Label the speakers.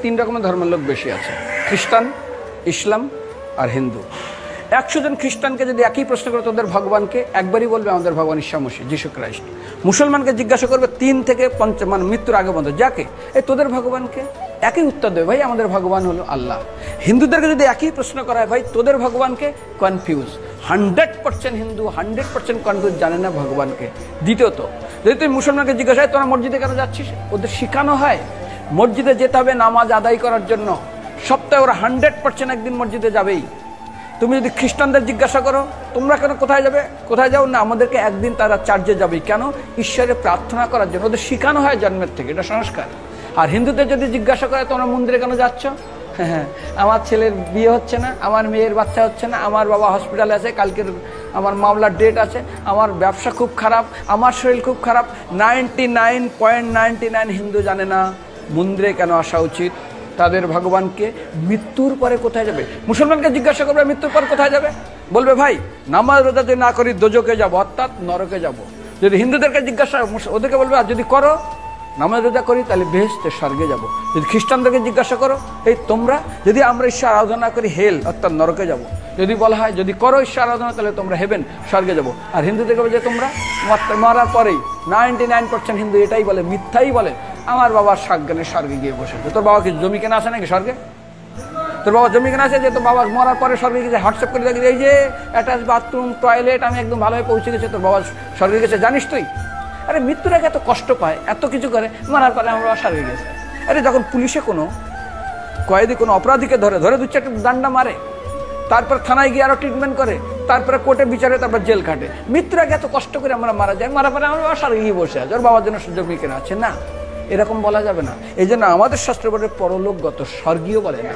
Speaker 1: তিন রকমের ধর্মের লোক বেশি আছে, খ্রিস্টান, ইসলাম আর হিন্দু। 100 জন খ্রিস্টানকে যদি একই প্রশ্ন করে তোদের ভগবানকে, একবারই বলবে আমাদের ভগবান ঈসা মসীহ, যিশু খ্রাইস্ট। মুসলমানকে জিজ্ঞাসা করবে 3 থেকে 5 মানে মৃত্যুর আগে পর্যন্ত, যাকে এই তোদের ভগবানকে, একই উত্তর দেবে, ভাই আমাদের ভগবান হলো আল্লাহ। হিন্দুদেরকে যদি একই প্রশ্ন করা হয়, ভাই তোদের ভগবানকে, কনফিউজ। 100% হিন্দু 100% কনফিউজ, জানে না ভগবানকে। দ্বিতীয়ত, যদি তুই মুসলমানকে জিজ্ঞাসা হয় তোরা মসজিদে কেন যাচ্ছিস, ওদের শেখানো হয় মসজিদে যেতে হবে নামাজ আদায় করার জন্য। সপ্তাহে ওরা 100% একদিন মসজিদে যাবেই। তুমি যদি খ্রিস্টানদের জিজ্ঞাসা করো তোমরা কেন কোথায় যাবে, কোথায় যাও না, আমাদেরকে একদিন তারা চার্চে যাবেই। কেন? ঈশ্বরে প্রার্থনা করার জন্য, ওদের শেখানো হয় জন্মের থেকে, এটা সংস্কার। আর হিন্দুদের যদি জিজ্ঞাসা করে তোমরা মন্দিরে কেন যাচ্ছ, হ্যাঁ আমার ছেলের বিয়ে হচ্ছে না, আমার মেয়ের বাচ্চা হচ্ছে না, আমার বাবা হসপিটালে আছে, কালকের আমার মামলার ডেট আছে, আমার ব্যবসা খুব খারাপ, আমার শরীর খুব খারাপ। 99.99 হিন্দু জানে না মন্দিরে কেন আসা উচিত, তাদের ভগবানকে মৃত্যুর পরে কোথায় যাবে। মুসলমানকে জিজ্ঞাসা করবে মৃত্যুর পর কোথায় যাবে, বলবে ভাই নামাজ রোজা যদি না করি দোজকে যাব, অর্থাৎ নরকে যাব। যদি হিন্দুদেরকে জিজ্ঞাসা, ওদেরকে বলবে আর যদি করো নামাজ রোজা করি তাহলে বেহেশতে স্বর্গে যাব। যদি খ্রিস্টানদেরকে জিজ্ঞাসা করো, এই তোমরা যদি আমরা ঈশ্বর আরাধনা করি হেল অর্থাৎ নরকে যাব। যদি বলা হয় যদি করো ঈশ্বর আরাধনা তাহলে তোমরা হেভেন স্বর্গে যাব। আর হিন্দুদেরকে বলে যে তোমরা মরার পরেই 99% হিন্দু এটাই বলে, মিথ্যাই বলে, আমার বাবার সাজ্ঞানে স্বর্গে গিয়ে বসেছে। তোর বাবা কি জমি কেনা আছে নাকি স্বর্গে? তোর বাবা জমি কেনা আছে যে তোর বাবা মরার পরে স্বর্গে গেছে, হোয়াটসঅ্যাপ করে দেখি এই যে অ্যাটাচ বাথরুম টয়লেট আমি একদম ভালোভাবে পৌঁছে গেছে, তোর বাবা স্বর্গে গেছে জানিস তুই? আরে মৃত্যুর আগে এত কষ্ট পায়, এত কিছু করে, মরার পরে আমার বাবা স্বর্গে গেছে। আরে যখন পুলিশে কোনো কয়েদি কোনো অপরাধীকে ধরে 2-4টা ডান্ডা মারে, তারপর থানায় গিয়ে আরো ট্রিটমেন্ট করে, তারপরে কোর্টে বিচারে, তারপর জেল খাটে, মৃত্যুর আগে এত কষ্ট করে আমরা মারা যায়, মারা পরে আমার বাবা স্বর্গে গিয়ে বসে আছে, ওর বাবার জন্য জমি কেনা আছে না, এরকম বলা যাবে না। এই জন্য আমাদের শাস্ত্র বলে পরলোকগত, স্বর্গীয় বলে না।